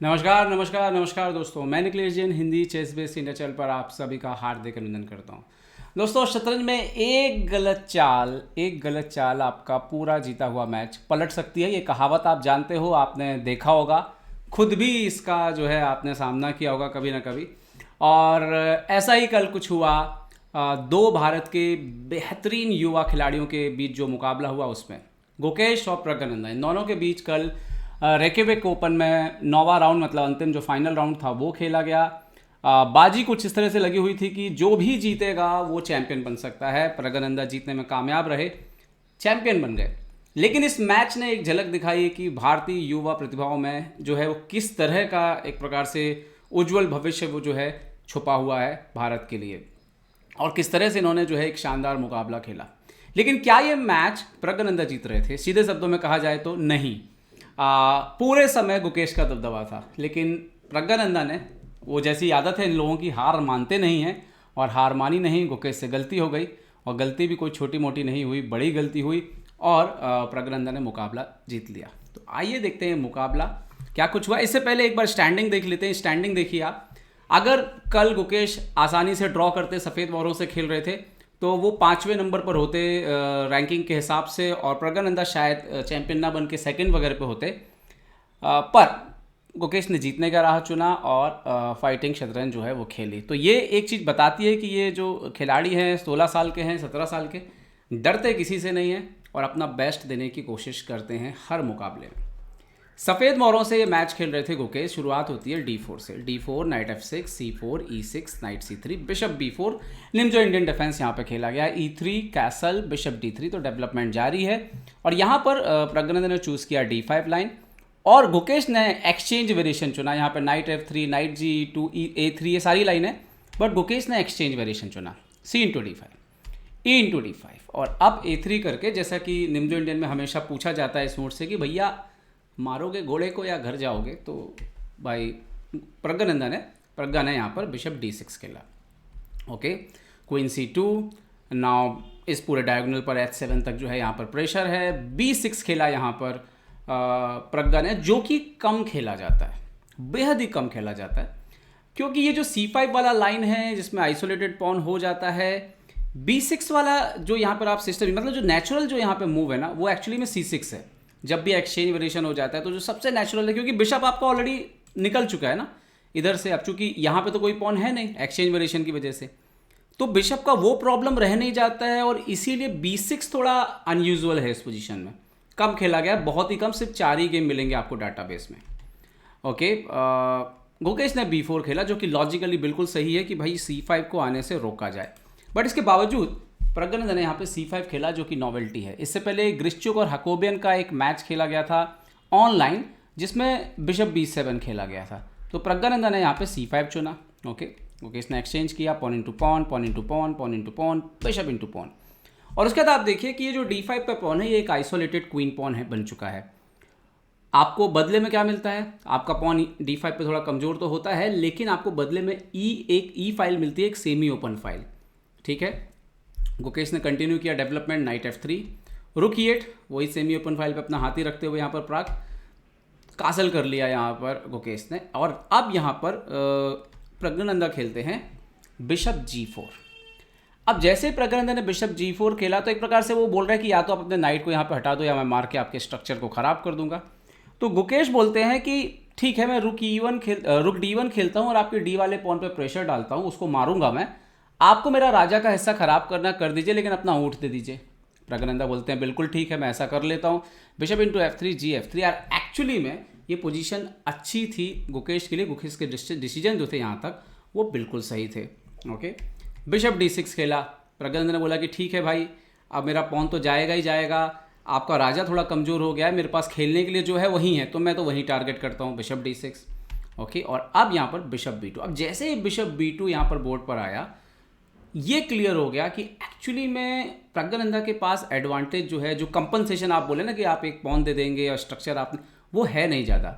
नमस्कार नमस्कार नमस्कार दोस्तों, मैं Nikhilesh Jain Hindi ChessBase India channel पर आप सभी का हार्दिक अभिनंदन करता हूं। दोस्तों, शतरंज में एक गलत चाल आपका पूरा जीता हुआ मैच पलट सकती है। ये कहावत आप जानते हो, आपने देखा होगा, खुद भी इसका जो है आपने सामना किया होगा कभी ना कभी। और ऐसा ही कल कुछ हुआ। दो भारत के बेहतरीन युवा खिलाड़ियों के बीच जो मुकाबला हुआ उसमें गुकेश और प्रज्ञानंदा, इन दोनों के बीच कल रेकेविक ओपन में नौवा राउंड, मतलब अंतिम जो फाइनल राउंड था वो खेला गया। बाजी कुछ इस तरह से लगी हुई थी कि जो भी जीतेगा वो चैंपियन बन सकता है। प्रज्ञानंदा जीतने में कामयाब रहे, चैंपियन बन गए। लेकिन इस मैच ने एक झलक दिखाई कि भारतीय युवा प्रतिभाओं में जो है वो किस तरह का एक प्रकार से उज्जवल भविष्य वो जो है छुपा हुआ है भारत के लिए, और किस तरह से इन्होंने जो है एक शानदार मुकाबला खेला। लेकिन क्या ये मैच प्रज्ञानंदा जीत रहे थे? सीधे शब्दों में कहा जाए तो नहीं। पूरे समय गुकेश का दबदबा था, लेकिन प्रज्ञानंदा ने, वो जैसी आदत है इन लोगों की, हार मानते नहीं हैं, और हार मानी नहीं। गुकेश से गलती हो गई, और गलती भी कोई छोटी मोटी नहीं हुई, बड़ी गलती हुई, और प्रज्ञानंदा ने मुकाबला जीत लिया। तो आइए देखते हैं मुकाबला क्या कुछ हुआ। इससे पहले एक बार स्टैंडिंग देख लेते हैं। स्टैंडिंग देखिए आप। अगर कल गुकेश आसानी से ड्रॉ करते, सफ़ेद मोहरों से खेल रहे थे, तो वो 5वें नंबर पर होते रैंकिंग के हिसाब से, और प्रज्ञानंदा शायद चैंपियन ना बन के सेकेंड वगैरह पे होते। पर गुकेश ने जीतने का राह चुना, और फाइटिंग शतरंज जो है वो खेली। तो ये एक चीज़ बताती है कि ये जो खिलाड़ी हैं, 16 साल के हैं, 17 साल के, डरते किसी से नहीं हैं, और अपना बेस्ट देने की कोशिश करते हैं हर मुकाबले में। सफ़ेद मोहरों से ये मैच खेल रहे थे गुकेश। शुरुआत होती है D4 से। D4, night F6, C4, E6, night C3, bishop B4। निम जो इंडियन डिफेंस यहाँ पे खेला गया, E3, कैसल, बिशप D3। तो डेवलपमेंट जारी है, और यहाँ पर प्रज्ञानंदा ने चूज़ किया D5 लाइन, और गुकेश ने एक्सचेंज वेरिएशन चुना। यहाँ पर night F3, night G2, A3, ये सारी लाइन है, बट गुकेश ने एक्सचेंज वेरिएशन चुना, C × D5, E × D5, और अब A3 करके, जैसा कि निम्जो इंडियन में हमेशा पूछा जाता है इस नोट से कि भैया मारोगे घोड़े को या घर जाओगे, तो भाई प्रज्ञा ने यहाँ पर बिशप D6 खेला। Okay, queen C2। नाउ इस पूरे डायगोनल पर H7 तक जो है यहाँ पर प्रेशर है। B6 खेला यहाँ पर प्रज्ञा ने, जो कि कम खेला जाता है, बेहद ही कम खेला जाता है, क्योंकि ये जो C5 वाला लाइन है जिसमें आइसोलेटेड पॉन हो जाता है, B6 वाला जो यहाँ पर आप सिस्टम, मतलब जो नेचुरल जो यहाँ पे मूव है ना, वो एक्चुअली में C6 है। जब भी एक्सचेंज वेरिएशन हो जाता है तो जो सबसे नेचुरल है, क्योंकि बिशप आपका ऑलरेडी निकल चुका है ना इधर से, अब चूंकि यहाँ पे तो कोई पॉन है नहीं एक्सचेंज वेरिएशन की वजह से, तो बिशप का वो प्रॉब्लम रह नहीं जाता है, और इसीलिए B6 थोड़ा अनयूजुअल है इस पोजीशन में। कम खेला गया, बहुत ही कम, सिर्फ 4 ही गेम मिलेंगे आपको डाटाबेस में। ओके, गुकेश ने B4 खेला, जो कि लॉजिकली बिल्कुल सही है कि भाई C5 को आने से रोका जाए, बट इसके बावजूद प्रज्ञानंदा ने यहाँ पे C5 खेला, जो कि नॉवेल्टी है। इससे पहले ग्रिश्चुक और हकोबियन का एक मैच खेला गया था ऑनलाइन, जिसमें बिशप B7 खेला गया था। तो प्रज्ञानंदा ने यहाँ पे C5 चुना। ओके, गुकेश ने एक्सचेंज किया, pawn into pawn, pawn into pawn, pawn into pawn, bishop into pawn, और उसके बाद आप देखिए कि ये जो D5 पे पॉन है, ये एक आइसोलेटेड क्वीन पॉन है, बन चुका है। आपको बदले में क्या मिलता है? आपका पॉन D5 पे थोड़ा कमज़ोर तो होता है, लेकिन आपको बदले में एक ई फाइल मिलती है, एक सेमी ओपन फाइल। ठीक है, गुकेश ने कंटिन्यू किया डेवलपमेंट, नाइट F3, रुक E8, वही सेमी ओपन फाइल पे अपना हाथी रखते हुए यहाँ पर प्राग कासल कर लिया यहाँ पर गुकेश ने। और अब यहाँ पर प्रज्ञानंदा खेलते हैं बिशप G4। अब जैसे प्रज्ञानंदा ने बिशप G4 खेला, तो एक प्रकार से वो बोल रहा है कि या तो आप अपने नाइट को यहाँ पर हटा दो, या मैं मार के आपके स्ट्रक्चर को ख़राब कर दूंगा। तो गुकेश बोलते हैं कि ठीक है, मैं रुक D1 खेलता हूँ, और आपके D वाले पॉन पर प्रेशर डालता हूँ, उसको मारूंगा मैं, आपको मेरा राजा का हिस्सा खराब करना कर दीजिए, लेकिन अपना ऊँट दे दीजिए। प्रज्ञानंदा बोलते हैं बिल्कुल ठीक है, मैं ऐसा कर लेता हूँ। Bishop into F3, G F3। यार एक्चुअली में ये पोजीशन अच्छी थी गुकेश के लिए, गुकेश के डिसीजन जो थे यहाँ तक वो बिल्कुल सही थे। ओके, बिशप D6 खेला। प्रज्ञानंदा ने बोला कि ठीक है भाई, अब मेरा पॉन तो जाएगा ही जाएगा, आपका राजा थोड़ा कमज़ोर हो गया है, मेरे पास खेलने के लिए जो है वही है, तो मैं तो वही टारगेट करता हूँ, बिशप D6। ओके, और अब यहाँ पर बिशप B2। अब जैसे ही बिशप B2 यहाँ पर बोर्ड पर आया, ये क्लियर हो गया कि एक्चुअली में प्रज्ञानंदा के पास एडवांटेज जो है, जो कंपनसेशन आप बोले ना कि आप एक पॉन दे देंगे और स्ट्रक्चर आपने, वो है नहीं ज़्यादा।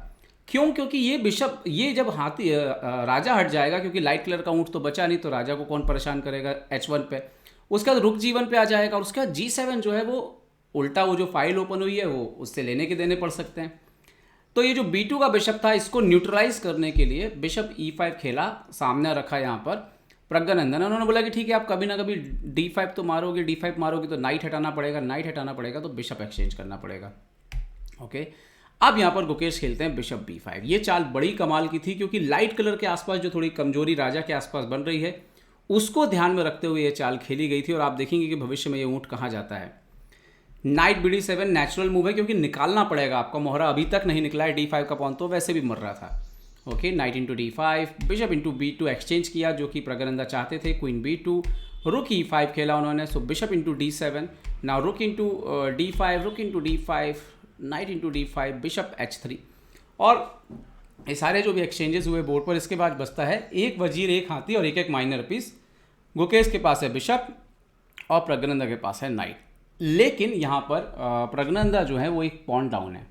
क्यों? क्योंकि ये बिशप, ये जब हाथी राजा हट जाएगा, क्योंकि लाइट कलर का ऊँट तो बचा नहीं, तो राजा को कौन परेशान करेगा H1 पे, उसके बाद रुक G1 पे आ जाएगा, और उसके बाद G7 जो है वो उल्टा, वो जो फाइल ओपन हुई है वो उससे लेने के देने पड़ सकते हैं। तो ये जो B2 का बिशप था, इसको न्यूट्रलाइज करने के लिए बिशप E5 खेला, सामने रखा यहाँ पर प्रज्ञानंदन। उन्होंने बोला कि ठीक है, आप कभी ना कभी D5 तो मारोगे, D5 मारोगे तो नाइट हटाना पड़ेगा, नाइट हटाना पड़ेगा तो बिशप एक्सचेंज करना पड़ेगा। ओके, अब यहाँ पर गुकेश खेलते हैं बिशप B5। ये चाल बड़ी कमाल की थी, क्योंकि लाइट कलर के आसपास जो थोड़ी कमजोरी राजा के आसपास बन रही है, उसको ध्यान में रखते हुए ये चाल खेली गई थी। और आप देखेंगे कि भविष्य में ये ऊँट कहाँ जाता है। नाइट BD7 नेचुरल मूव है, क्योंकि निकालना पड़ेगा आपका मोहरा, अभी तक नहीं निकला है। D5 का पॉन तो वैसे भी मर रहा था। Okay, night into D5, bishop into B2 exchange किया, जो कि प्रज्ञानंदा चाहते थे। क्वीन B2, रुक E5 खेला उन्होंने, सो बिशप इंटू D7, नाउ रुक इंटू D5, रुक into D5, night into D5, bishop H3। और ये सारे जो भी एक्सचेंजेस हुए बोर्ड पर, इसके बाद बचता है एक वजीर, एक हाथी और एक एक माइनर पीस। गुकेश के पास है बिशप और प्रज्ञानंदा के पास है नाइट। लेकिन यहाँ पर प्रज्ञानंदा जो है वो एक पॉइंट डाउन है।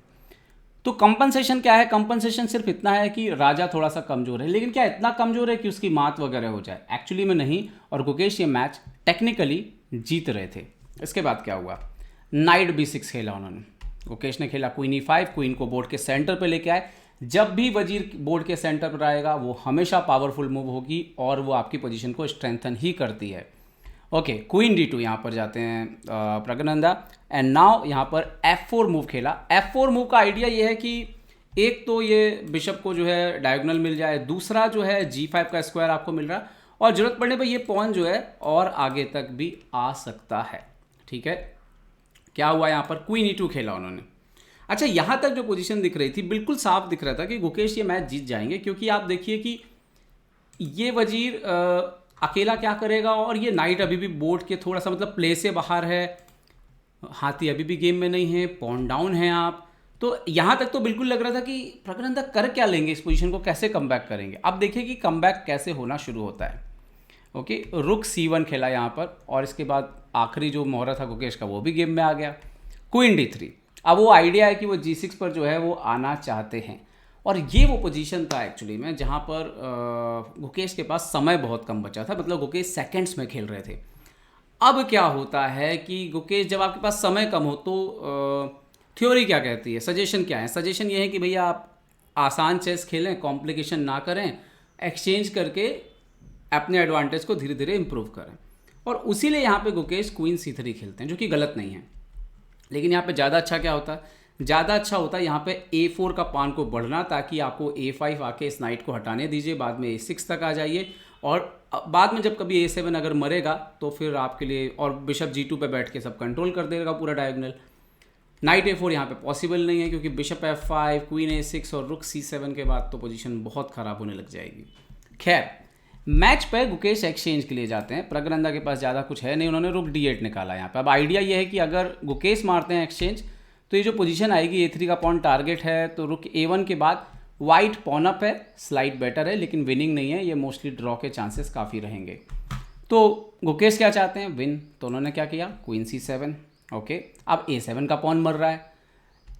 तो कंपनसेशन क्या है? कंपनसेशन सिर्फ इतना है कि राजा थोड़ा सा कमजोर है, लेकिन क्या इतना कमजोर है कि उसकी मात वगैरह हो जाए? एक्चुअली में नहीं। और गुकेश ये मैच टेक्निकली जीत रहे थे। इसके बाद क्या हुआ? नाइट B6 खेला उन्होंने। गुकेश ने खेला क्वीन E5, क्वीन को बोर्ड के सेंटर पे लेके आए। जब भी वजीर बोर्ड के सेंटर पर आएगा, वो हमेशा पावरफुल मूव होगी और वो आपकी पोजीशन को स्ट्रेंथन ही करती है। ओके, क्वीन D2 यहाँ पर जाते हैं प्रज्ञानंदा। एंड नाउ यहाँ पर F4 मूव खेला। F4 मूव का आइडिया ये है कि एक तो ये बिशप को जो है डायगोनल मिल जाए, दूसरा जो है G5 का स्क्वायर आपको मिल रहा है, और जरूरत पड़ने पर ये पॉन जो है और आगे तक भी आ सकता है। ठीक है, क्या हुआ यहाँ पर? क्वीन E2 खेला उन्होंने। अच्छा, यहाँ तक जो पोजीशन दिख रही थी, बिल्कुल साफ दिख रहा था कि गुकेश ये मैच जीत जाएंगे, क्योंकि आप देखिए कि ये वजीर अकेला क्या करेगा, और ये नाइट अभी भी बोर्ड के थोड़ा सा मतलब प्ले से बाहर है, हाथी अभी भी गेम में नहीं है, पॉन डाउन है आप। तो यहाँ तक तो बिल्कुल लग रहा था कि प्रज्ञानंदा कर क्या लेंगे, इस पोजीशन को कैसे कम बैक करेंगे। अब देखिए कि कम बैक कैसे होना शुरू होता है। ओके, रुक C1 खेला यहाँ पर, और इसके बाद आखिरी जो मोहरा था गुकेश का, वो भी गेम में आ गया। Queen D3। अब वो आइडिया है कि वो G6 पर जो है वो आना चाहते हैं, और ये वो पोजीशन था एक्चुअली में जहाँ पर गुकेश के पास समय बहुत कम बचा था, मतलब गुकेश सेकंड्स में खेल रहे थे। अब क्या होता है कि गुकेश, जब आपके पास समय कम हो तो थ्योरी क्या कहती है, सजेशन क्या है? सजेशन ये है कि भैया आप आसान चेस खेलें, कॉम्प्लिकेशन ना करें, एक्सचेंज करके अपने एडवांटेज को धीरे धीरे इंप्रूव करें। और उसीलिए यहाँ पे गुकेश क्वीन C3 खेलते हैं, जो कि गलत नहीं है। लेकिन यहाँ पे ज़्यादा अच्छा क्या होता है? ज़्यादा अच्छा होता है यहाँ पे A4 का पान को बढ़ना, ताकि आपको A5 आके इस नाइट को हटाने दीजिए, बाद में A6 तक आ जाइए, और बाद में जब कभी A7 अगर मरेगा तो फिर आपके लिए, और बिशप G2 पे बैठ के सब कंट्रोल कर देगा पूरा डायगोनल। नाइट A4 यहाँ पे पॉसिबल नहीं है, क्योंकि बिशप F5, क्वीन A6 और रुक C7 के बाद तो पोजीशन बहुत ख़राब होने लग जाएगी। खैर, मैच पे गुकेश एक्सचेंज के लिए जाते हैं। प्रज्ञानंदा के पास ज़्यादा कुछ है नहीं, उन्होंने रुक D8 निकाला यहाँ पे। अब आइडिया ये है कि अगर गुकेश मारते हैं एक्सचेंज, तो ये जो पोजीशन आएगी A3 का पॉन टारगेट है, तो रुक A1 के बाद वाइट पॉन अप है, स्लाइड बेटर है, लेकिन विनिंग नहीं है। ये मोस्टली ड्रॉ के चांसेस काफ़ी रहेंगे। तो गुकेश क्या चाहते हैं? विन। तो उन्होंने क्या किया? Queen C7। ओके, अब A7 का पॉन मर रहा है,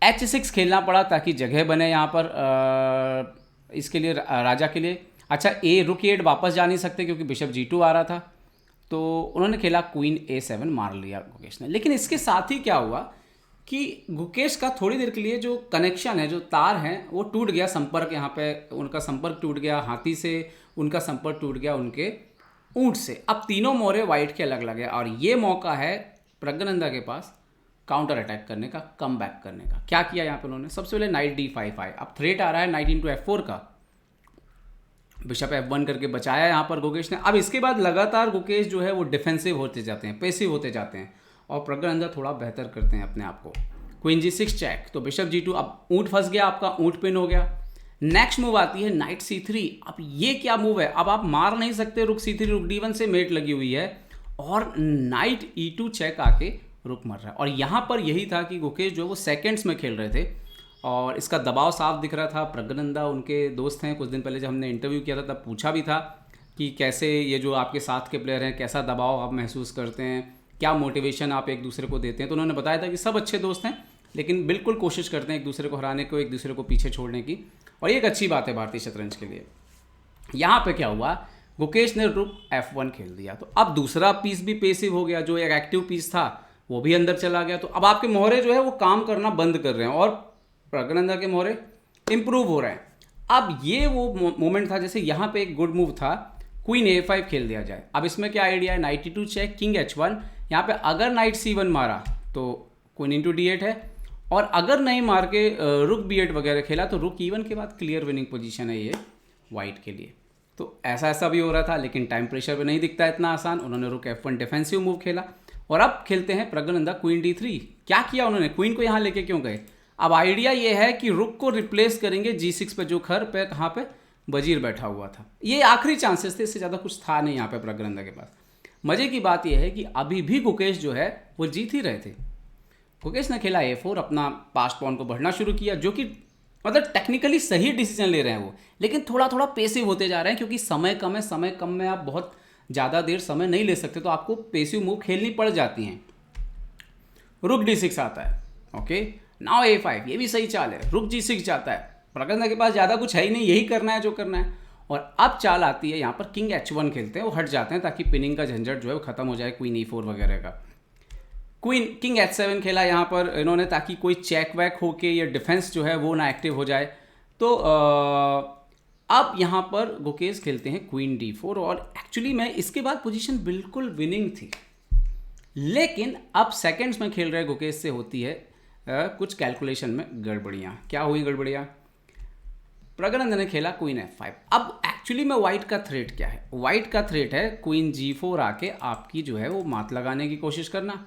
H6 खेलना पड़ा ताकि जगह बने यहाँ पर इसके लिए, राजा के लिए। अच्छा, रुक E8 वापस जा नहीं सकते क्योंकि बिशप G2 आ रहा था, तो उन्होंने खेला क्वीन A7, मार लिया गुकेश ने। लेकिन इसके साथ ही क्या हुआ कि गुकेश का थोड़ी देर के लिए जो कनेक्शन है, जो तार हैं, वो टूट गया। संपर्क यहाँ पे उनका संपर्क टूट गया हाथी से, उनका संपर्क टूट गया उनके ऊंट से। अब तीनों मोहरे वाइट के अलग अलग है, और ये मौका है प्रज्ञानंदा के पास काउंटर अटैक करने का, कम बैक करने का। क्या किया यहाँ पे उन्होंने? सबसे पहले नाइट D5 आए। अब थ्रेट आ रहा है नाइट इंटू F4 का, बिशप F1 करके बचाया यहाँ पर गुकेश ने। अब इसके बाद लगातार गुकेश जो है वो डिफेंसिव होते जाते हैं, पैसिव होते जाते हैं, और प्रज्ञानंदा थोड़ा बेहतर करते हैं अपने आप को। क्वीन G6 चेक, तो बिशप G2। अब ऊँट फंस गया, आपका ऊँट पिन हो गया। नेक्स्ट मूव आती है नाइट C3। अब ये क्या मूव है? अब आप मार नहीं सकते, रुक C3, रुक D1 से मेट लगी हुई है, और नाइट E2 चेक आके रुक मर रहा है। और यहाँ पर यही था कि गुकेश जो है वो सेकेंड्स में खेल रहे थे, और इसका दबाव साफ दिख रहा था। प्रज्ञानंदा उनके दोस्त हैं, कुछ दिन पहले जब हमने इंटरव्यू किया था तब पूछा भी था कि कैसे ये जो आपके साथ के प्लेयर हैं, कैसा दबाव आप महसूस करते हैं, क्या मोटिवेशन आप एक दूसरे को देते हैं। तो उन्होंने बताया था कि सब अच्छे दोस्त हैं, लेकिन बिल्कुल कोशिश करते हैं एक दूसरे को हराने को, एक दूसरे को पीछे छोड़ने की, और ये एक अच्छी बात है भारतीय शतरंज के लिए। यहाँ पे क्या हुआ? गुकेश ने रुक F1 खेल दिया, तो अब दूसरा पीस भी पेसिव हो गया, जो एक एक्टिव पीस था वो भी अंदर चला गया। तो अब आपके मोहरे जो है वो काम करना बंद कर रहे हैं, और प्रज्ञानंदा के मोहरे इम्प्रूव हो रहे हैं। अब ये वो मोमेंट था, जैसे यहाँ पे एक गुड मूव था, क्वीन A5 खेल दिया जाए। अब इसमें क्या आइडिया है, night E2 check, king H1। यहाँ पे अगर नाइट C1 मारा तो क्वीन इंटू D8 है, और अगर नहीं मार के रुक B8 वगैरह खेला तो रुक E1 के बाद क्लियर विनिंग पोजीशन है ये वाइट के लिए। तो ऐसा भी हो रहा था, लेकिन टाइम प्रेशर पे नहीं दिखता इतना आसान। उन्होंने रुक F1 डिफेंसिव मूव खेला, और अब खेलते हैं प्रज्ञानंदा क्वीन D3। क्या किया उन्होंने, क्वीन को यहाँ लेके क्यों गए? अब आइडिया ये है कि रुक को रिप्लेस करेंगे G6 पे, जो खर पे कहाँ पे वजीर बैठा हुआ था। ये आखिरी चांसेस थे, इससे ज़्यादा कुछ था नहीं यहाँ पे प्रज्ञानंदा के पास। मज़े की बात यह है कि अभी भी गुकेश जो है वो जीत ही रहे थे। गुकेश ने खेला A4, अपना पास्ट पॉन को बढ़ना शुरू किया, जो कि मतलब टेक्निकली सही डिसीजन ले रहे हैं वो, लेकिन थोड़ा थोड़ा पेसिव होते जा रहे हैं, क्योंकि समय कम है। समय कम में आप बहुत ज़्यादा देर समय नहीं ले सकते, तो आपको पेसिव मूव खेलनी पड़ जाती हैं। रुक D6 आता है, ओके, नाउ A5, ये भी सही चाल है। रुक G6 जाता है, प्रज्ञानंदा के पास ज़्यादा कुछ है ही नहीं, यही करना है जो करना है। और अब चाल आती है यहाँ पर किंग H1 खेलते हैं, वो हट जाते हैं ताकि पिनिंग का झंझट जो है वो खत्म हो जाए, क्वीन E4 वगैरह का। क्वीन किंग H7 खेला यहाँ पर इन्होंने, ताकि कोई चेक वैक होके या डिफेंस जो है वो ना एक्टिव हो जाए। तो अब यहाँ पर गुकेश खेलते हैं क्वीन D4, और एक्चुअली में इसके बाद पोजीशन बिल्कुल विनिंग थी, लेकिन अब सेकंड्स में खेल रहे गुकेश से होती है कुछ कैलकुलेशन में गड़बड़ियाँ। क्या हुई गड़बड़ियाँ? प्रज्ञानंदा ने खेला क्वीन F5। अब एक्चुअली में वाइट का थ्रेट क्या है? वाइट का थ्रेट है क्वीन G4 आके आपकी जो है वो मात लगाने की कोशिश करना,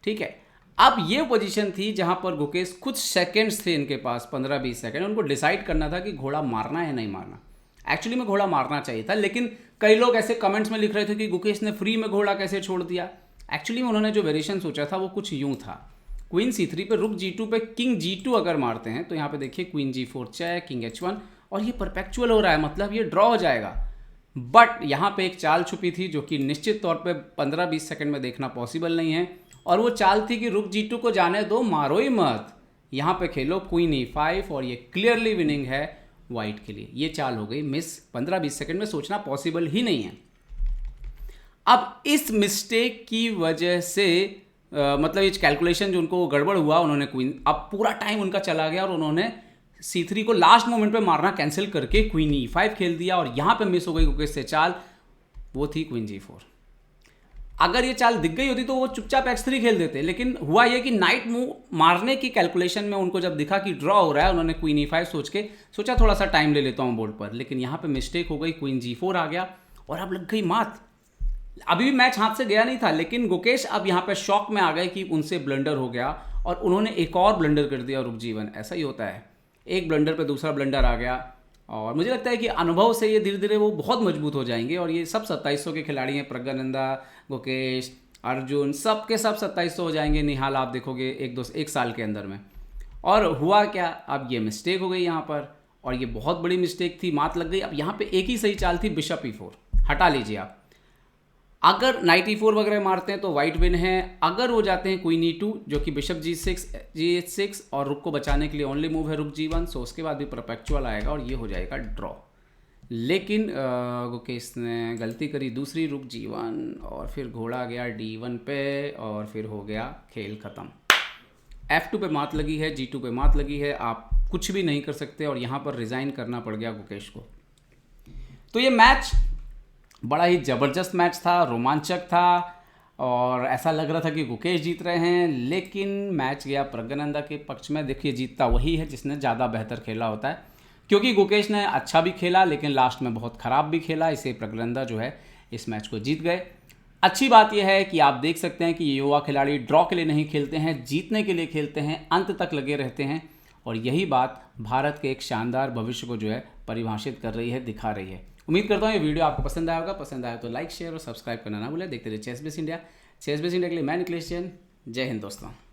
ठीक है। अब ये पोजीशन थी जहां पर गुकेश कुछ सेकंड्स थे इनके पास, 15-20 सेकंड, उनको डिसाइड करना था कि घोड़ा मारना है नहीं मारना। एक्चुअली में घोड़ा मारना चाहिए था, लेकिन कई लोग ऐसे कमेंट्स में लिख रहे थे कि गुकेश ने फ्री में घोड़ा कैसे छोड़ दिया। एक्चुअली में उन्होंने जो वेरिएशन सोचा था वो कुछ यूं था, क्वीन C3 पे, रुक G2 पे किंग G2 अगर मारते हैं तो यहाँ पे देखिए queen G4 check, king H1, और ये परपेचुअल हो रहा है, मतलब ये ड्रॉ हो जाएगा। बट यहाँ पे एक चाल छुपी थी जो कि निश्चित तौर पे 15-20 सेकंड में देखना पॉसिबल नहीं है, और वो चाल थी कि रुक G2 को जाने दो, मारो ही मत, यहाँ पे खेलो क्वीन E5, और ये क्लियरली विनिंग है वाइट के लिए। ये चाल हो गई मिस, 15-20 सेकंड में सोचना पॉसिबल ही नहीं है। अब इस मिस्टेक की वजह से मतलब ये कैलकुलेशन जो उनको गड़बड़ हुआ, उन्होंने क्वीन, अब पूरा टाइम उनका चला गया और उन्होंने C3 को लास्ट मोमेंट पे मारना कैंसिल करके क्वीन E5 खेल दिया, और यहाँ पे मिस हो गई गुकेश से चाल, वो थी क्वीन G4। अगर ये चाल दिख गई होती तो वो चुपचाप X3 खेल देते, लेकिन हुआ ये कि नाइट मूव मारने की कैलकुलेशन में उनको जब दिखा कि ड्रॉ हो रहा है, उन्होंने क्वीन E5 सोच के सोचा थोड़ा सा टाइम ले लेता हूँ बोर्ड पर, लेकिन यहाँ पे मिस्टेक हो गई, क्वीन G4 आ गया और अब लग गई मात। अभी भी मैच हाथ से गया नहीं था, लेकिन गुकेश अब यहाँ पे शॉक में आ गए कि उनसे ब्लंडर हो गया, और उन्होंने एक और ब्लंडर कर दिया रुक G1। ऐसा ही होता है, एक ब्लंडर पे दूसरा ब्लंडर आ गया, और मुझे लगता है कि अनुभव से ये धीरे धीरे वो बहुत मजबूत हो जाएंगे। और ये सब 2700 के खिलाड़ी हैं, प्रज्ञानंदा, गुकेश, अर्जुन, सब के सब 2700 हो जाएंगे। निहाल आप देखोगे एक साल के अंदर में। और हुआ क्या, अब ये मिस्टेक हो गई यहाँ पर, और ये बहुत बड़ी मिस्टेक थी, मात लग गई। अब यहाँ पे एक ही सही चाल थी, बिशप E4 हटा लीजिए आप। अगर नाइट E4 वगैरह मारते हैं तो वाइट विन है। अगर वो जाते हैं क्वीन E2 जो कि बिशप G6 और रुक को बचाने के लिए ओनली मूव है रुक G1, सो उसके बाद भी परपेचुअल आएगा और ये हो जाएगा ड्रॉ। लेकिन गुकेश ने गलती करी दूसरी, रुक G1 और फिर घोड़ा गया D1 पे और फिर हो गया खेल ख़त्म। F2 पे मात लगी है, G2 पे मात लगी है, आप कुछ भी नहीं कर सकते और यहाँ पर रिज़ाइन करना पड़ गया गुकेश को। तो ये मैच बड़ा ही ज़बरदस्त मैच था, रोमांचक था और ऐसा लग रहा था कि गुकेश जीत रहे हैं, लेकिन मैच गया प्रज्ञानंदा के पक्ष में। देखिए जीतता वही है जिसने ज़्यादा बेहतर खेला होता है, क्योंकि गुकेश ने अच्छा भी खेला लेकिन लास्ट में बहुत ख़राब भी खेला, इसे प्रज्ञानंदा जो है इस मैच को जीत गए। अच्छी बात यह है कि आप देख सकते हैं कि ये युवा खिलाड़ी ड्रॉ के लिए नहीं खेलते हैं, जीतने के लिए खेलते हैं, अंत तक लगे रहते हैं, और यही बात भारत के एक शानदार भविष्य को जो है परिभाषित कर रही है, दिखा रही है। उम्मीद करता हूँ ये वीडियो आपको पसंद आया होगा। पसंद आया तो लाइक, शेयर और सब्सक्राइब करना ना भूलें। देखते रहिए ChessBase India. ChessBase India के लिए मैं निखिलेश जैन। जय हिंद दोस्तों।